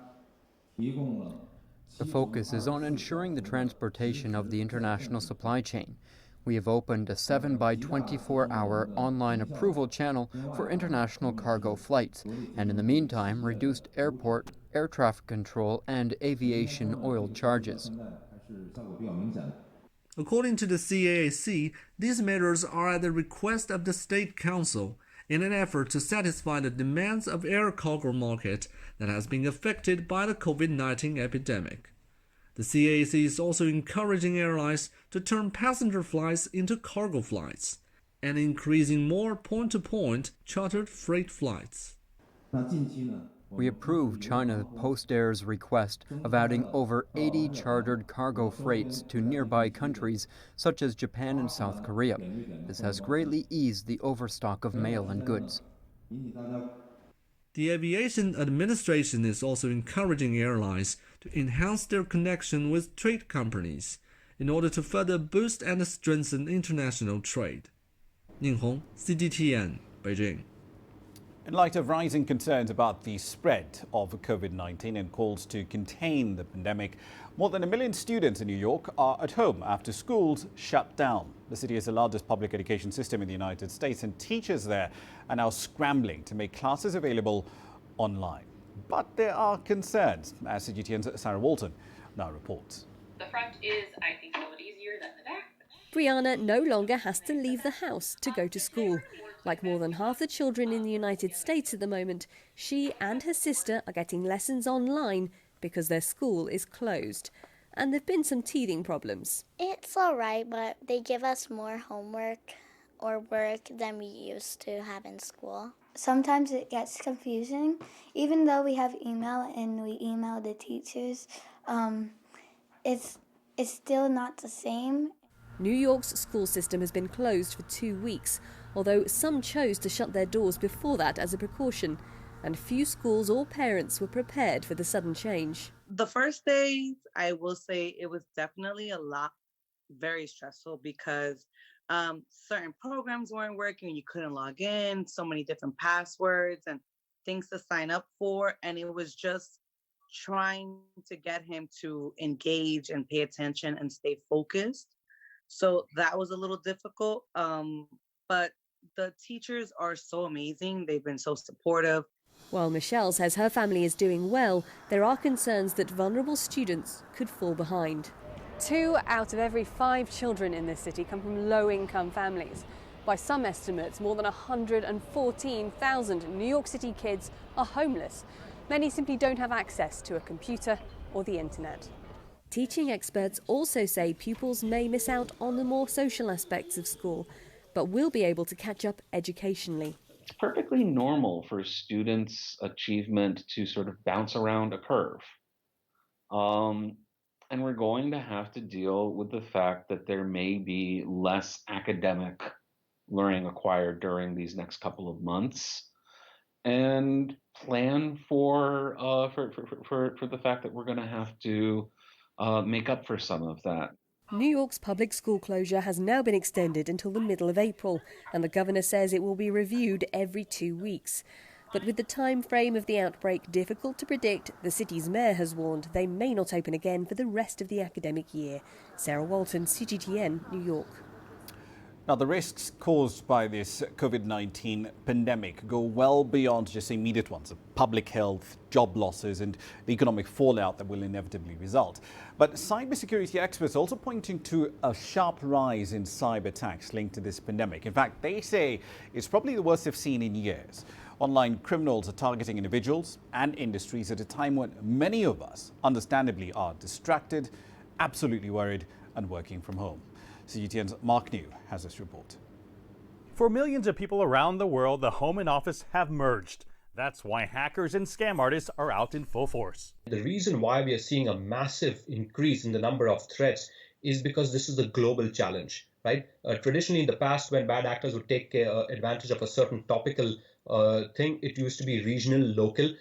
focus is on ensuring the transportation of the international supply chain. We have opened a 7-by-24-hour online approval channel for international cargo flights, and in the meantime reduced airport, air traffic control, and aviation oil charges. According to the CAAC, these measures are at the request of the State Council in an effort to satisfy the demands of air cargo market that has been affected by the COVID-19 epidemic. The CAAC is also encouraging airlines to turn passenger flights into cargo flights and increasing more point-to-point chartered freight flights. We approve China Post Air's request of adding over 80 chartered cargo freights to nearby countries such as Japan and South Korea. This has greatly eased the overstock of mail and goods. The Aviation Administration is also encouraging airlines to enhance their connection with trade companies in order to further boost and strengthen international trade. Ning Hong, CGTN, Beijing. In light of rising concerns about the spread of COVID-19 and calls to contain the pandemic, more than 1 million students in New York are at home after schools shut down. The city is the largest public education system in the United States, and teachers there are now scrambling to make classes available online. But there are concerns, as CGTN's Sarah Walton now reports. The front is, I think, a little easier than the back. Brianna no longer has to leave the house to go to school. Like more than half the children in the United States at the moment, she and her sister are getting lessons online because their school is closed. And there have been some teething problems. It's all right, but they give us more homework or work than we used to have in school. Sometimes it gets confusing. Even though we have email and we email the teachers, it's still not the same. New York's school system has been closed for 2 weeks, although some chose to shut their doors before that as a precaution, and few schools or parents were prepared for the sudden change. The first days, I will say it was definitely very stressful because certain programs weren't working, you couldn't log in, so many different passwords and things to sign up for, and it was just trying to get him to engage and pay attention and stay focused. So that was a little difficult, but the teachers are so amazing. They've been so supportive. While Michelle says her family is doing well, there are concerns that vulnerable students could fall behind. 2 out of every 5 children in this city come from low-income families. By some estimates, more than 114,000 New York City kids are homeless. Many simply don't have access to a computer or the internet. Teaching experts also say pupils may miss out on the more social aspects of school, but will be able to catch up educationally. It's perfectly normal for students' achievement to sort of bounce around a curve. And we're going to have to deal with the fact that there may be less academic learning acquired during these next couple of months, and plan for the fact that we're going to have to make up for some of that. New York's public school closure has now been extended until the middle of April, and the governor says it will be reviewed every 2 weeks. But with the time frame of the outbreak difficult to predict, the city's mayor has warned they may not open again for the rest of the academic year. Sarah Walton, CGTN, New York. Now, the risks caused by this COVID-19 pandemic go well beyond just immediate ones of public health, job losses and the economic fallout that will inevitably result. But cybersecurity experts are also pointing to a sharp rise in cyber attacks linked to this pandemic. In fact, they say it's probably the worst they've seen in years. Online criminals are targeting individuals and industries at a time when many of us, understandably, are distracted, absolutely worried and working from home. CGTN's Mark New has this report. For millions of people around the world, the home and office have merged. That's why hackers and scam artists are out in full force. The reason why we are seeing a massive increase in the number of threats is because this is a global challenge, right? Traditionally in the past, when bad actors would take advantage of a certain topical thing, it used to be regional, local.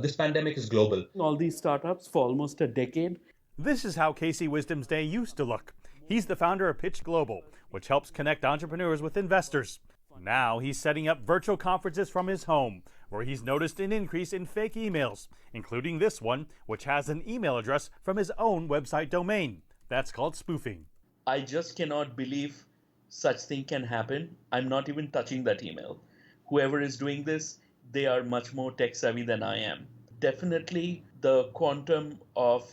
This pandemic is global. All these startups for almost a decade. This is how Casey Wisdom's day used to look. He's the founder of Pitch Global, which helps connect entrepreneurs with investors. Now he's setting up virtual conferences from his home, where he's noticed an increase in fake emails, including this one, which has an email address from his own website domain. That's called spoofing. I just cannot believe such thing can happen. I'm not even touching that email. Whoever is doing this, they are much more tech savvy than I am. Definitely the quantum of,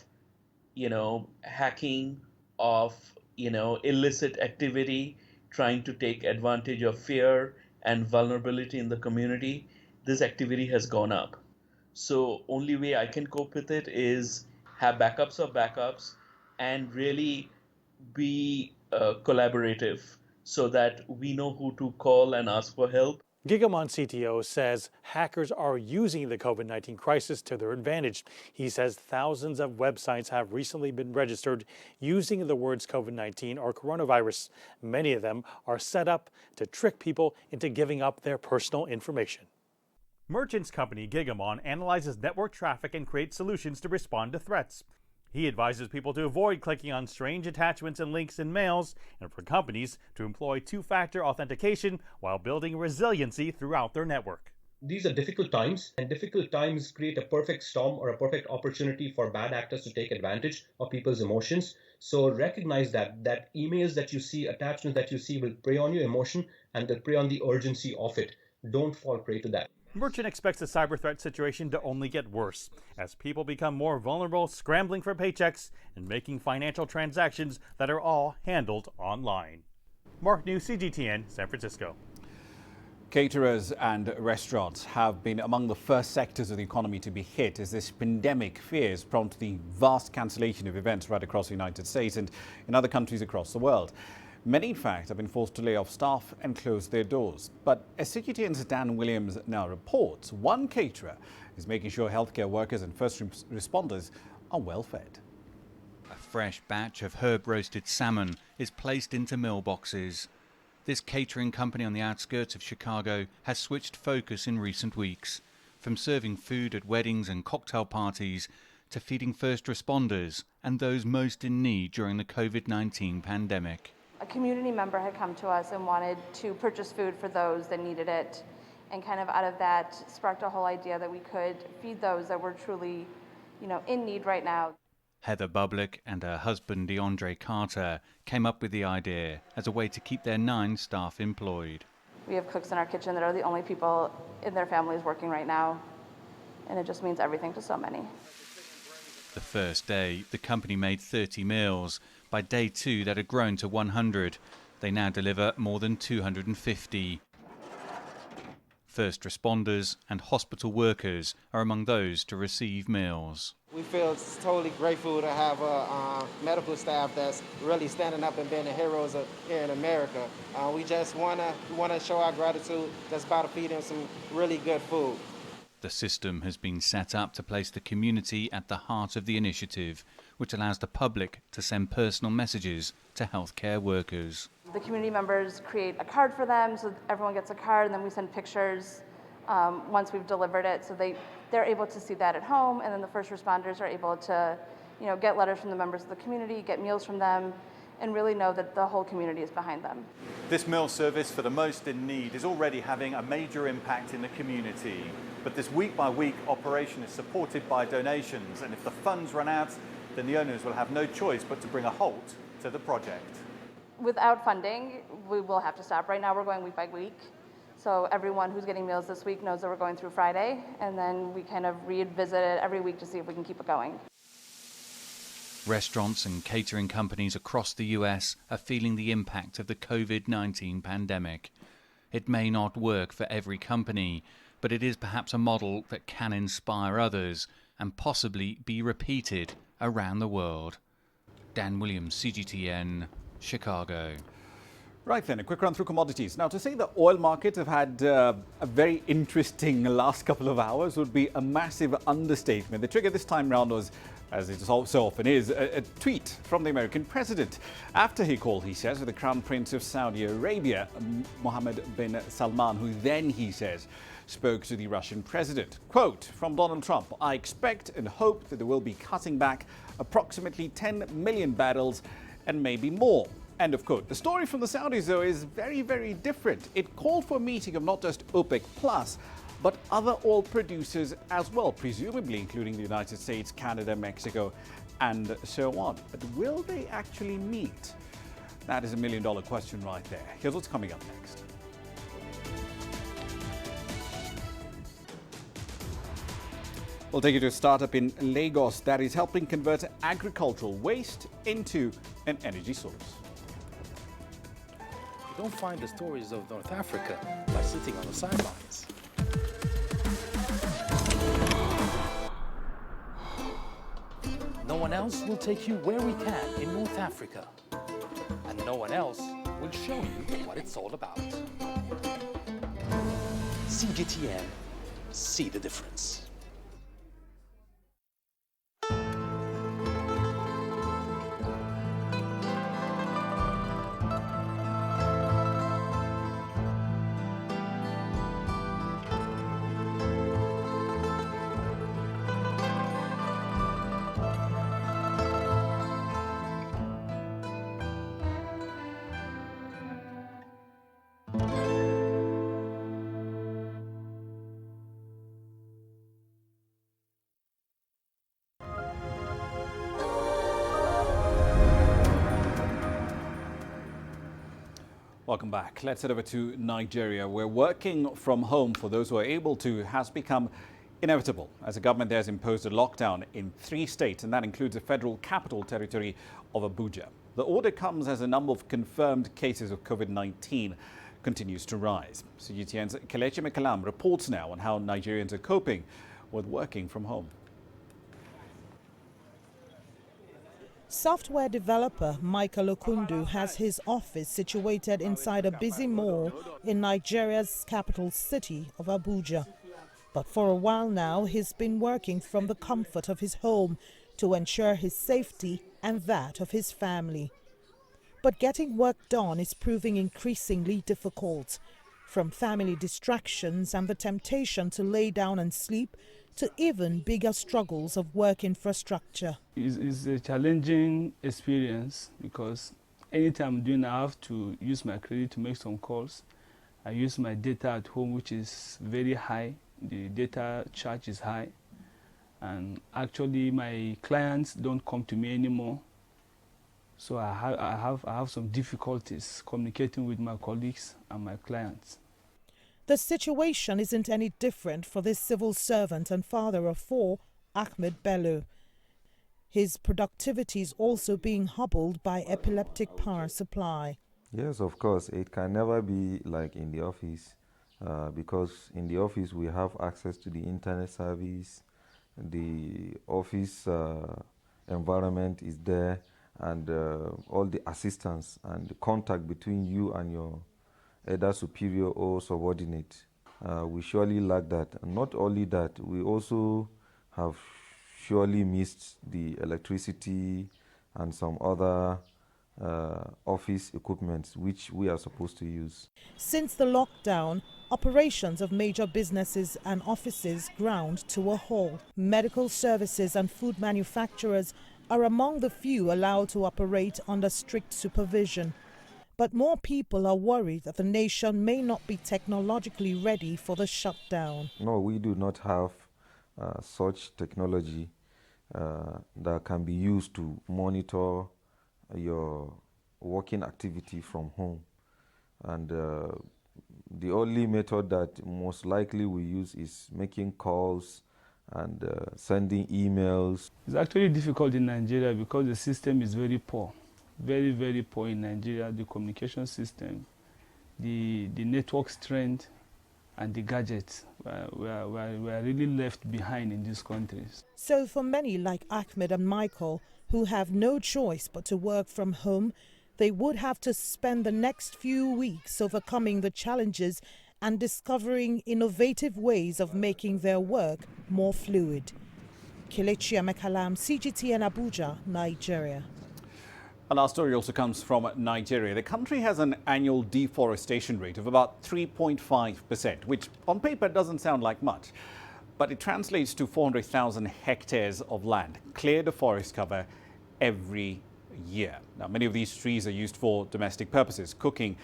hacking, of, illicit activity, trying to take advantage of fear and vulnerability in the community, this activity has gone up. So only way I can cope with it is have backups of backups and really be collaborative so that we know who to call and ask for help. Gigamon CTO says hackers are using the COVID-19 crisis to their advantage. He says thousands of websites have recently been registered using the words COVID-19 or coronavirus. Many of them are set up to trick people into giving up their personal information. Merchants company Gigamon analyzes network traffic and creates solutions to respond to threats. He advises people to avoid clicking on strange attachments and links in mails, and for companies to employ two-factor authentication while building resiliency throughout their network. These are difficult times, and difficult times create a perfect storm or a perfect opportunity for bad actors to take advantage of people's emotions. So recognize that emails that you see, attachments that you see will prey on your emotion and they'll prey on the urgency of it. Don't fall prey to that. Merchant expects the cyber threat situation to only get worse as people become more vulnerable, scrambling for paychecks and making financial transactions that are all handled online. Mark New, CGTN, San Francisco. Caterers and restaurants have been among the first sectors of the economy to be hit as this pandemic fears prompt the vast cancellation of events right across the United States and in other countries across the world. Many, in fact, have been forced to lay off staff and close their doors. But as CGTN's Dan Williams now reports, one caterer is making sure healthcare workers and first responders are well fed. A fresh batch of herb-roasted salmon is placed into meal boxes. This catering company on the outskirts of Chicago has switched focus in recent weeks, from serving food at weddings and cocktail parties to feeding first responders and those most in need during the COVID-19 pandemic. A community member had come to us and wanted to purchase food for those that needed it, and kind of out of that sparked a whole idea that we could feed those that were truly, in need right now. Heather Bublick and her husband DeAndre Carter came up with the idea as a way to keep their 9 staff employed. We have cooks in our kitchen that are the only people in their families working right now, and it just means everything to so many. The first day, the company made 30 meals. By day 2, that had grown to 100. They now deliver more than 250. First responders and hospital workers are among those to receive meals. We feel it's totally grateful to have a medical staff that's really standing up and being the heroes here in America. We just want to show our gratitude just by feeding them some really good food. The system has been set up to place the community at the heart of the initiative, which allows the public to send personal messages to healthcare workers. The community members create a card for them, so everyone gets a card, and then we send pictures once we've delivered it, so they're able to see that at home, and then the first responders are able to, get letters from the members of the community, get meals from them, and really know that the whole community is behind them. This meal service for the most in need is already having a major impact in the community, but this week-by-week operation is supported by donations, and if the funds run out, then the owners will have no choice but to bring a halt to the project. Without funding, we will have to stop. Right now we're going week by week, so everyone who's getting meals this week knows that we're going through Friday, and then we kind of revisit it every week to see if we can keep it going. Restaurants and catering companies across the US are feeling the impact of the COVID-19 pandemic. It may not work for every company, but it is perhaps a model that can inspire others and possibly be repeated around the world. Dan Williams, CGTN, Chicago. Right then, a quick run through commodities. Now, to say the oil markets have had a very interesting last couple of hours would be a massive understatement. The trigger this time round was, as it so often is, a tweet from the American president. After he called, he says, with the Crown Prince of Saudi Arabia, Mohammed bin Salman, who then, he says, spoke to the Russian president. Quote from Donald Trump, "I expect and hope that they will be cutting back approximately 10 million barrels and maybe more." End of quote. The story from the Saudis, though, is very, very different. It called for a meeting of not just OPEC Plus, but other oil producers as well, presumably including the United States, Canada, Mexico, and so on. But will they actually meet? That is $1 million question right there. Here's what's coming up next. We'll take you to a startup in Lagos that is helping convert agricultural waste into an energy source. You don't find the stories of North Africa by sitting on the sidelines. No one else will take you where we can in North Africa. And no one else will show you what it's all about. CGTN, see the difference. Welcome back. Let's head over to Nigeria, where working from home for those who are able to has become inevitable as the government there has imposed a lockdown in 3 states, and that includes the federal capital territory of Abuja. The order comes as a number of confirmed cases of COVID-19 continues to rise. CGTN's Kelechi McCallum reports now on how Nigerians are coping with working from home. Software developer Michael Okundu has his office situated inside a busy mall in Nigeria's capital city of Abuja. But for a while now, he's been working from the comfort of his home to ensure his safety and that of his family. But getting work done is proving increasingly difficult, from family distractions and the temptation to lay down and sleep to even bigger struggles of work infrastructure. It's a challenging experience because anytime I'm doing, I have to use my credit to make some calls. I use my data at home, which is very high. The data charge is high. And actually, my clients don't come to me anymore. So I have some difficulties communicating with my colleagues and my clients. The situation isn't any different for this civil servant and father of four, Ahmed Bello. His productivity is also being hobbled by epileptic power supply. Yes, of course. It can never be like in the office because in the office we have access to the internet service. The office environment is there, and all the assistance and the contact between you and your either superior or subordinate. We surely lack that. And not only that, we also have surely missed the electricity and some other office equipment which we are supposed to use. Since the lockdown, operations of major businesses and offices ground to a halt. Medical services and food manufacturers are among the few allowed to operate under strict supervision. But more people are worried that the nation may not be technologically ready for the shutdown. No, we do not have such technology that can be used to monitor your working activity from home. And the only method that most likely we use is making calls and sending emails. It's actually difficult in Nigeria because the system is very poor. Very, very poor in Nigeria, the communication system, the network strength, and the gadgets. We are really left behind in these countries. So for many like Ahmed and Michael, who have no choice but to work from home, they would have to spend the next few weeks overcoming the challenges and discovering innovative ways of making their work more fluid. Kelechi McCallum, CGTN Abuja, Nigeria. And our story also comes from Nigeria. The country has an annual deforestation rate of about 3.5%, which on paper doesn't sound like much, but it translates to 400,000 hectares of land cleared of forest cover every year. Now, many of these trees are used for domestic purposes, cooking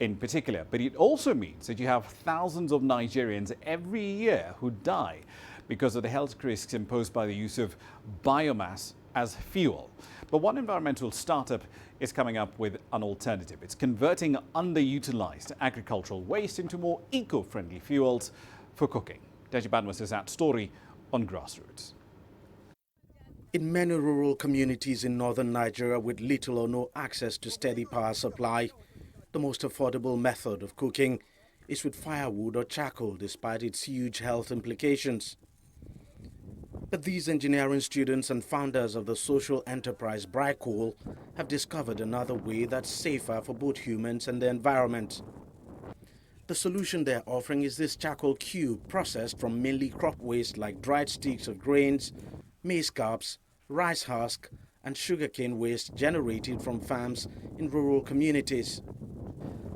in particular, but it also means that you have thousands of Nigerians every year who die because of the health risks imposed by the use of biomass as fuel. But one environmental startup is coming up with an alternative. It's converting underutilized agricultural waste into more eco-friendly fuels for cooking. Deji Badmus has that story on Grassroots. In many rural communities in northern Nigeria with little or no access to steady power supply, the most affordable method of cooking is with firewood or charcoal, despite its huge health implications. But these engineering students and founders of the social enterprise Bricol have discovered another way that's safer for both humans and the environment. The solution they're offering is this charcoal cube processed from mainly crop waste like dried sticks of grains, maize cobs, rice husk, and sugarcane waste generated from farms in rural communities.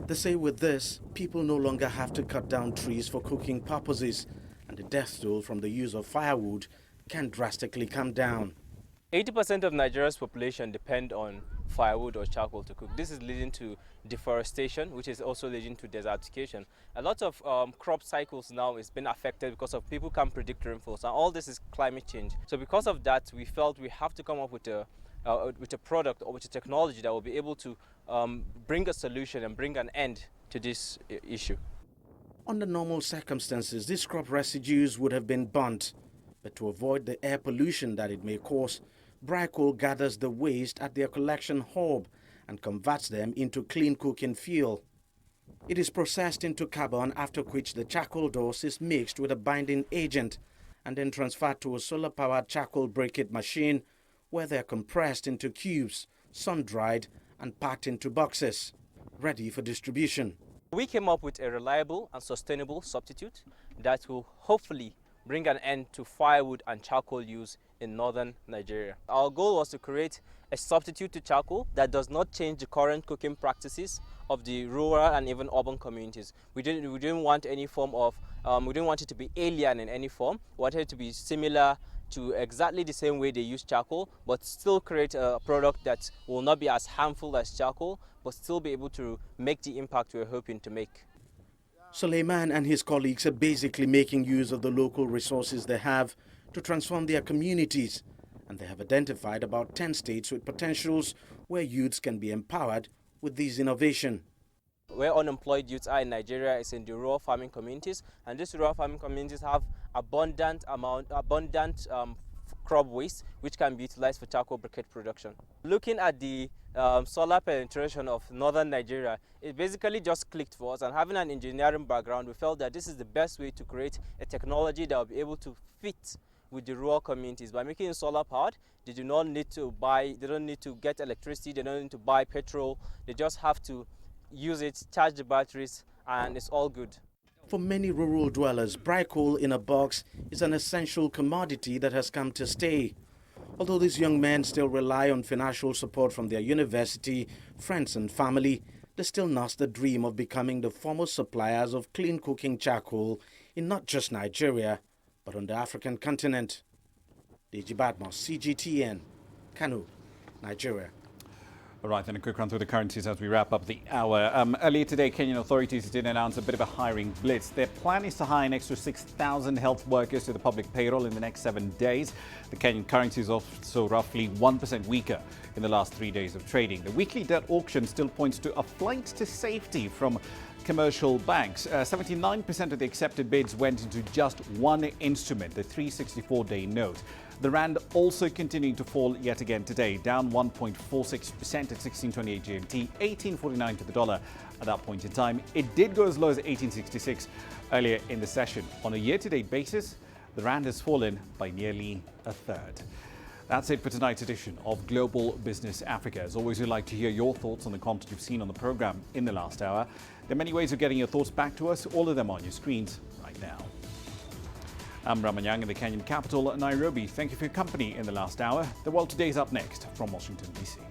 They say with this, people no longer have to cut down trees for cooking purposes, and the death toll from the use of firewood can drastically come down. 80% of Nigeria's population depend on firewood or charcoal to cook. This is leading to deforestation, which is also leading to desertification. A lot of crop cycles now is been affected because of people can't predict rainfalls, and all this is climate change. So because of that, we felt we have to come up with a product or with a technology that will be able to bring a solution and bring an end to this issue. Under normal circumstances, these crop residues would have been burnt. But to avoid the air pollution that it may cause, Bricol gathers the waste at their collection hub and converts them into clean cooking fuel. It is processed into carbon, after which the charcoal dust is mixed with a binding agent and then transferred to a solar-powered charcoal briquette machine, where they are compressed into cubes, sun-dried and packed into boxes, ready for distribution. We came up with a reliable and sustainable substitute that will hopefully bring an end to firewood and charcoal use in northern Nigeria. Our goal was to create a substitute to charcoal that does not change the current cooking practices of the rural and even urban communities. We didn't want any form of, we didn't want it to be alien in any form. We wanted it to be similar to exactly the same way they use charcoal, but still create a product that will not be as harmful as charcoal, but still be able to make the impact we're hoping to make. Suleiman and his colleagues are basically making use of the local resources they have to transform their communities, and they have identified about 10 states with potentials where youths can be empowered with this innovation. Where unemployed youths are in Nigeria is in the rural farming communities, and these rural farming communities have abundant crop waste which can be utilized for charcoal briquette production. Looking at the solar penetration of northern Nigeria, it basically just clicked for us, and having an engineering background, we felt that this is the best way to create a technology that will be able to fit with the rural communities. By making it solar powered, they do not need to buy, they don't need to get electricity, they don't need to buy petrol, they just have to use it, charge the batteries, and it's all good. For many rural dwellers, brick coal in a box is an essential commodity that has come to stay. Although these young men still rely on financial support from their university, friends and family, they still nurse the dream of becoming the foremost suppliers of clean cooking charcoal in not just Nigeria, but on the African continent. Deji Badmos, CGTN, Kano, Nigeria. All right, then a quick run through the currencies as we wrap up the hour. Earlier today, Kenyan authorities did announce a bit of a hiring blitz. Their plan is to hire an extra 6,000 health workers to the public payroll in the next 7 days. The Kenyan currency is also roughly 1% weaker in the last 3 days of trading. The weekly debt auction still points to a flight to safety from commercial banks. 79% of the accepted bids went into just one instrument, the 364-day note. The rand also continuing to fall yet again today, down 1.46% at 16.28 GMT, 18.49 to the dollar at that point in time. It did go as low as 18.66 earlier in the session. On a year-to-date basis, the rand has fallen by nearly a third. That's it for tonight's edition of Global Business Africa. As always, we'd like to hear your thoughts on the content you've seen on the program in the last hour. There are many ways of getting your thoughts back to us, all of them on your screens right now. I'm Ramah Nyang in the Kenyan capital, Nairobi. Thank you for your company in the last hour. The World Today is up next from Washington, D.C.